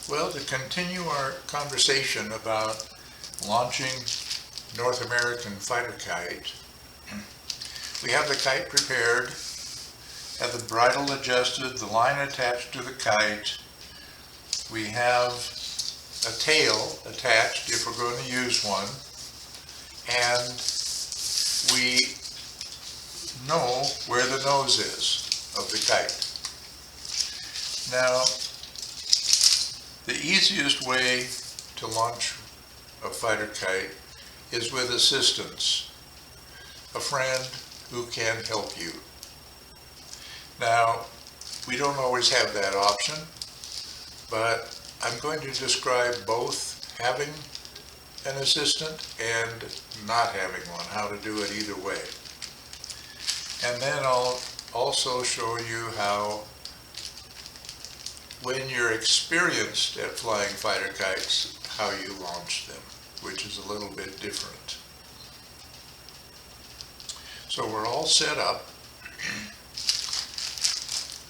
Well, to continue our conversation about launching North American fighter kite, we have the kite prepared, have the bridle adjusted, the line attached to the kite. We have a tail attached if we're going to use one, and we know where the nose is of the kite. Now, the easiest way to launch a fighter kite is with assistance, a friend who can help you. Now, we don't always have that option, but I'm going to describe both having an assistant and not having one, how to do it either way. And then I'll also show you how, when you're experienced at flying fighter kites, how you launch them, which is a little bit different. So we're all set up.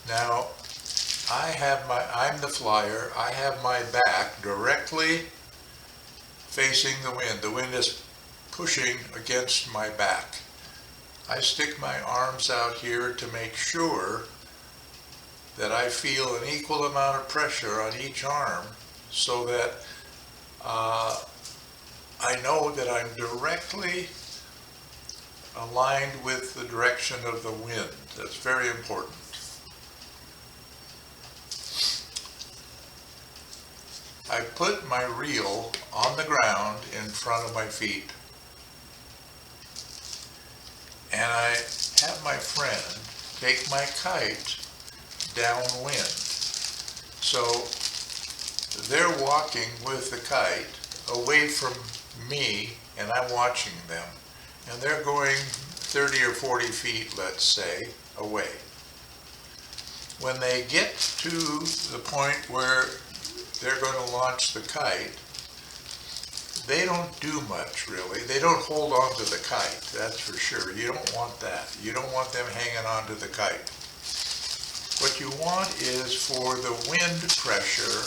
Now, I'm the flyer. I have my back directly facing the wind. The wind is pushing against my back. I stick my arms out here to make sure that I feel an equal amount of pressure on each arm so that I know that I'm directly aligned with the direction of the wind. That's very important. I put my reel on the ground in front of my feet, and I have my friend take my kite downwind. So they're walking with the kite away from me, and I'm watching them, and they're going 30 or 40 feet, let's say, away. When they get to the point where they're going to launch the kite, they don't do much really. They don't hold on to the kite, that's for sure. You don't want that. You don't want them hanging on to the kite. What you want is for the wind pressure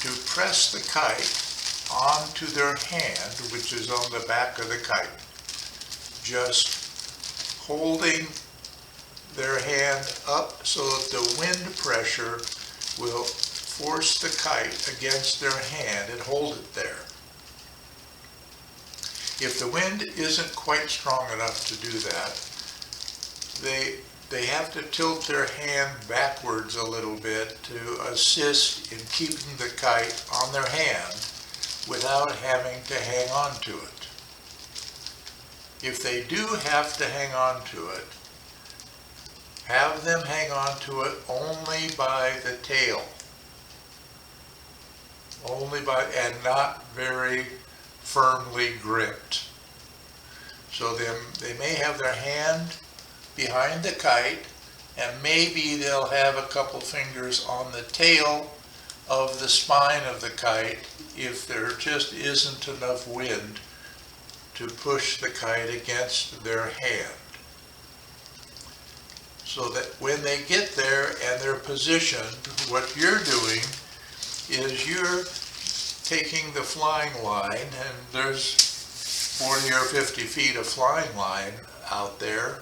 to press the kite onto their hand, which is on the back of the kite. Just holding their hand up so that the wind pressure will force the kite against their hand and hold it there. If the wind isn't quite strong enough to do that, they have to tilt their hand backwards a little bit to assist in keeping the kite on their hand without having to hang on to it. If they do have to hang on to it, have them hang on to it only by the tail. And not very firmly gripped. So they may have their hand behind the kite, and maybe they'll have a couple fingers on the tail of the spine of the kite if there just isn't enough wind to push the kite against their hand. So that when they get there and they're positioned, what you're doing is you're taking the flying line, and there's 40 or 50 feet of flying line out there,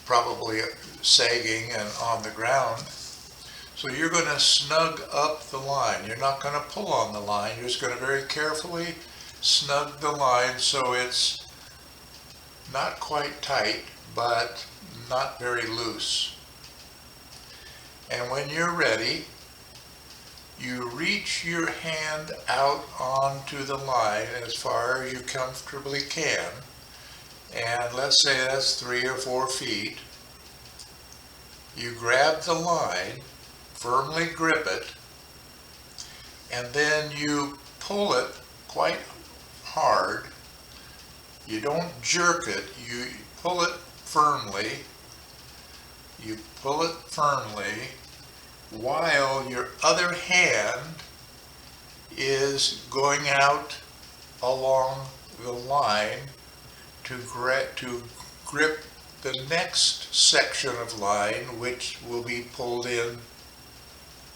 probably sagging and on the ground. So you're going to snug up the line. You're not going to pull on the line. You're just going to very carefully snug the line so it's not quite tight, but not very loose. And when you're ready, you reach your hand out onto the line as far as you comfortably can. And let's say that's 3 or 4 feet. You grab the line, firmly grip it, and then you pull it quite hard. You don't jerk it, you pull it firmly. You pull it firmly while your other hand is going out along the line to grip the next section of line, which will be pulled in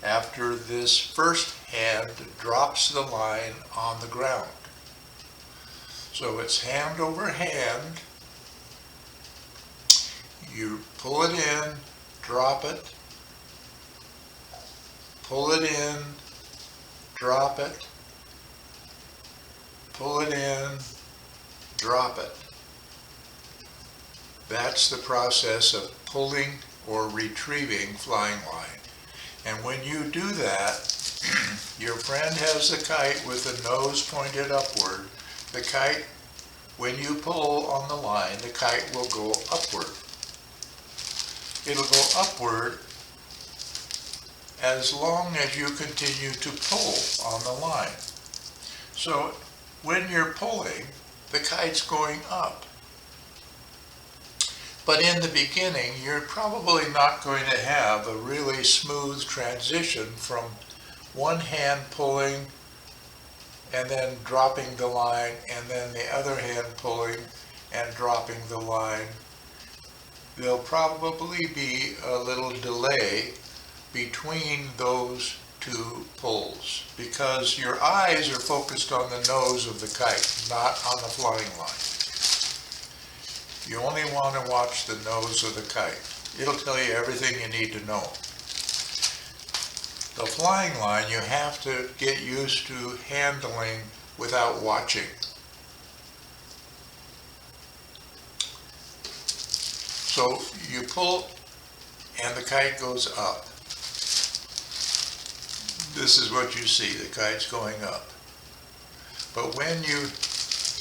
after this first hand drops the line on the ground. So it's hand over hand. You pull it in, drop it, pull it in, drop it, pull it in, drop it. That's the process of pulling or retrieving flying line. And when you do that, your friend has the kite with the nose pointed upward. The kite, when you pull on the line, the kite will go upward. It'll go upward as long as you continue to pull on the line. So when you're pulling, the kite's going up. But in the beginning, you're probably not going to have a really smooth transition from one hand pulling and then dropping the line, and then the other hand pulling and dropping the line. There'll probably be a little delay between those two pulls because your eyes are focused on the nose of the kite, not on the flying line. You only want to watch the nose of the kite. It'll tell you everything you need to know. The flying line you have to get used to handling without watching. So you pull and the kite goes up. This is what you see, the kite's going up. But when you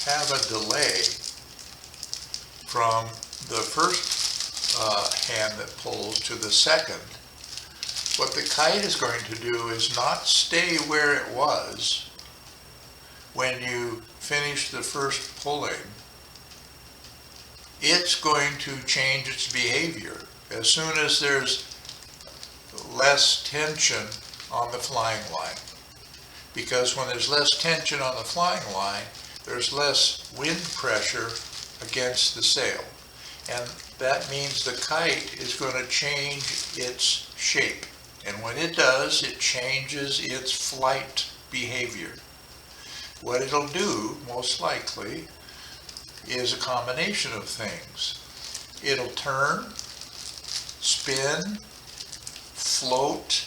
have a delay from the first hand that pulls to the second, what the kite is going to do is not stay where it was when you finish the first pulling. It's going to change its behavior as soon as there's less tension on the flying line. Because when there's less tension on the flying line, there's less wind pressure against the sail. And that means the kite is going to change its shape. And when it does, it changes its flight behavior. What it'll do, most likely, is a combination of things. It'll turn, spin, float,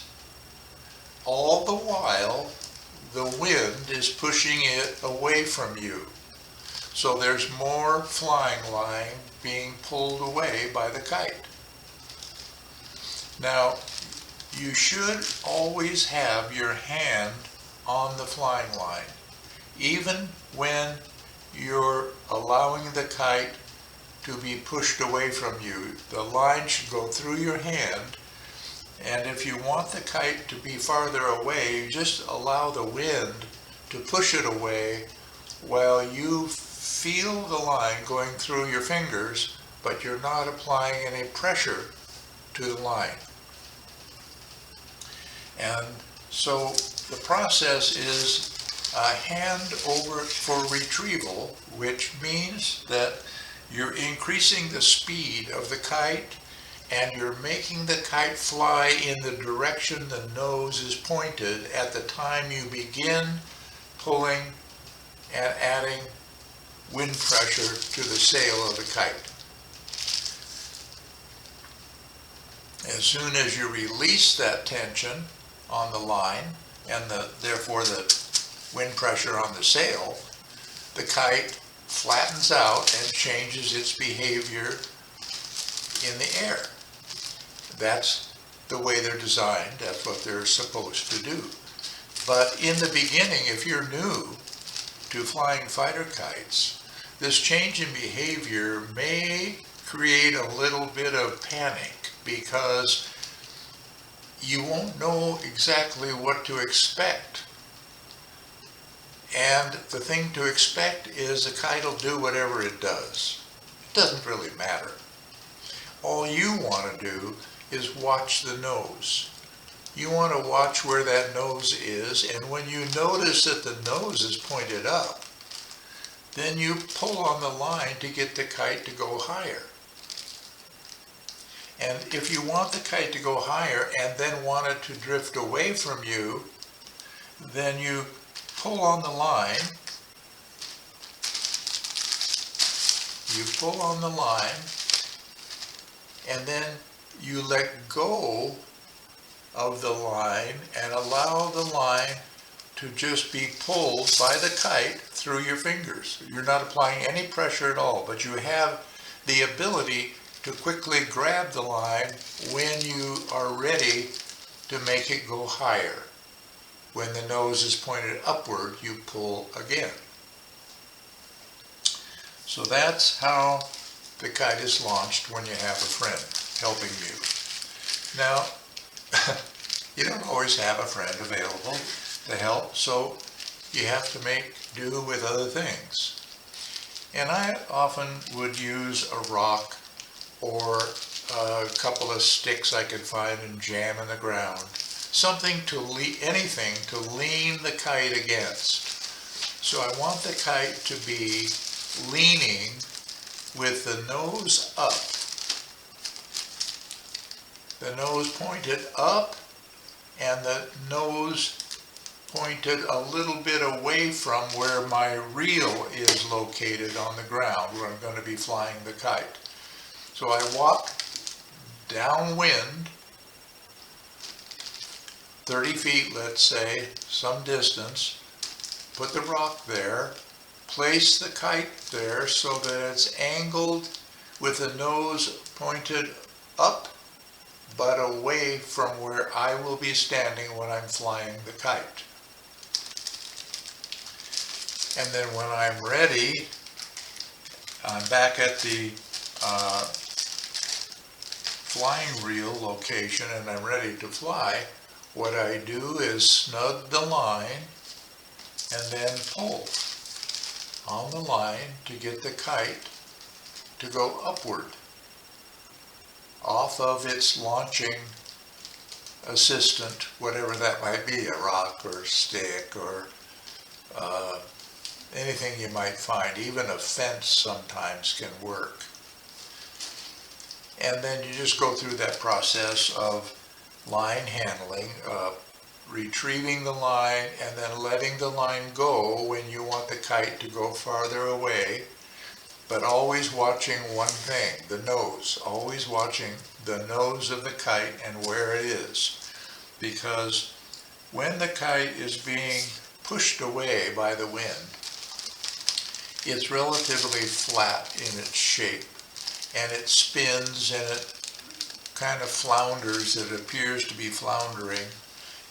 all the while the wind is pushing it away from you. So there's more flying line being pulled away by the kite. Now, you should always have your hand on the flying line, even when you're allowing the kite to be pushed away from you. The line should go through your hand, and if you want the kite to be farther away, you just allow the wind to push it away while you feel the line going through your fingers, but you're not applying any pressure to the line. And so the process is a hand over for retrieval, which means that you're increasing the speed of the kite and you're making the kite fly in the direction the nose is pointed at the time you begin pulling and adding wind pressure to the sail of the kite. As soon as you release that tension on the line and therefore the wind pressure on the sail, the kite flattens out and changes its behavior in the air. That's the way they're designed. That's what they're supposed to do. But in the beginning, if you're new to flying fighter kites, this change in behavior may create a little bit of panic because you won't know exactly what to expect. And the thing to expect is the kite will do whatever it does. It doesn't really matter. All you want to do is watch the nose. You want to watch where that nose is, and when you notice that the nose is pointed up, then you pull on the line to get the kite to go higher. And if you want the kite to go higher and then want it to drift away from you, then you pull on the line. You pull on the line, and then you let go of the line and allow the line to just be pulled by the kite through your fingers. You're not applying any pressure at all, but you have the ability to quickly grab the line when you are ready to make it go higher. When the nose is pointed upward, you pull again. So that's how the kite is launched when you have a friend helping you. Now, you don't always have a friend available to help, so you have to make do with other things. And I often would use a rock or a couple of sticks I could find and jam in the ground. Something to anything to lean the kite against. So I want the kite to be leaning with the nose up. The nose pointed up and the nose pointed a little bit away from where my reel is located on the ground, where I'm going to be flying the kite. So I walk downwind, 30 feet, let's say, some distance, put the rock there, place the kite there so that it's angled with the nose pointed up, but away from where I will be standing when I'm flying the kite. And then when I'm ready, I'm back at the flying reel location and I'm ready to fly. What I do is snug the line and then pull on the line to get the kite to go upward off of its launching assistant, whatever that might be, a rock or a stick or anything you might find. Even a fence sometimes can work. And then you just go through that process of line handling, retrieving the line and then letting the line go when you want the kite to go farther away, but always watching one thing, the nose, always watching the nose of the kite and where it is. Because when the kite is being pushed away by the wind, it's relatively flat in its shape and it spins and it kind of flounders. It appears to be floundering,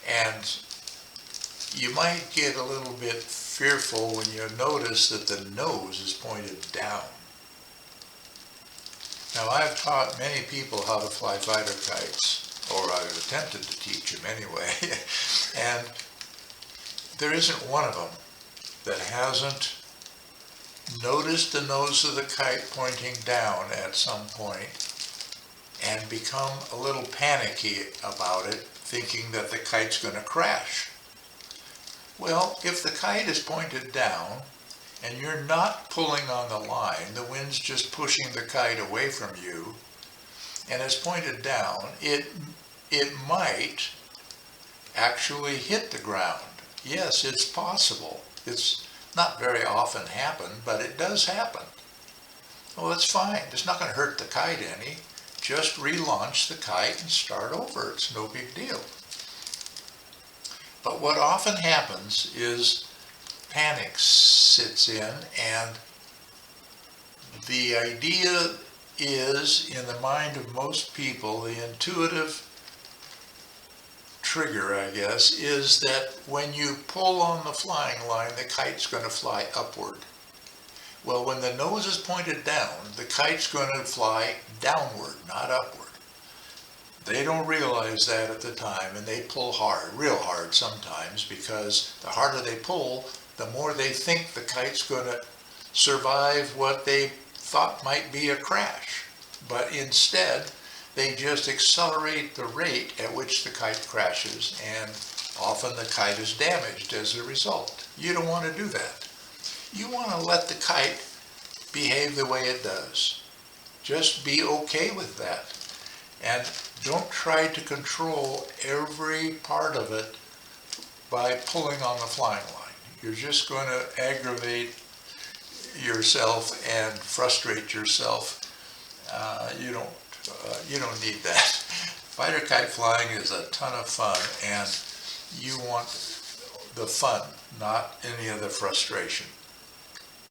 and you might get a little bit fearful when you notice that the nose is pointed down. Now, I've taught many people how to fly fighter kites, or I've attempted to teach them anyway, and there isn't one of them that hasn't noticed the nose of the kite pointing down at some point and become a little panicky about it, thinking that the kite's going to crash. Well, if the kite is pointed down and you're not pulling on the line, the wind's just pushing the kite away from you, and it's pointed down, it might actually hit the ground. Yes, it's possible. It's not very often happen, but it does happen. Well, that's fine. It's not going to hurt the kite any. Just relaunch the kite and start over. It's no big deal. But what often happens is panic sits in, and the idea is, in the mind of most people, the intuitive trigger, I guess, is that when you pull on the flying line, the kite's going to fly upward. Well, when the nose is pointed down, the kite's going to fly downward, not upward. They don't realize that at the time, and they pull hard, real hard sometimes, because the harder they pull, the more they think the kite's going to survive what they thought might be a crash. But instead, they just accelerate the rate at which the kite crashes, and often the kite is damaged as a result. You don't want to do that. You want to let the kite behave the way it does. Just be okay with that. And don't try to control every part of it by pulling on the flying line. You're just going to aggravate yourself and frustrate yourself. You don't need that. Fighter kite flying is a ton of fun, and you want the fun, not any of the frustration.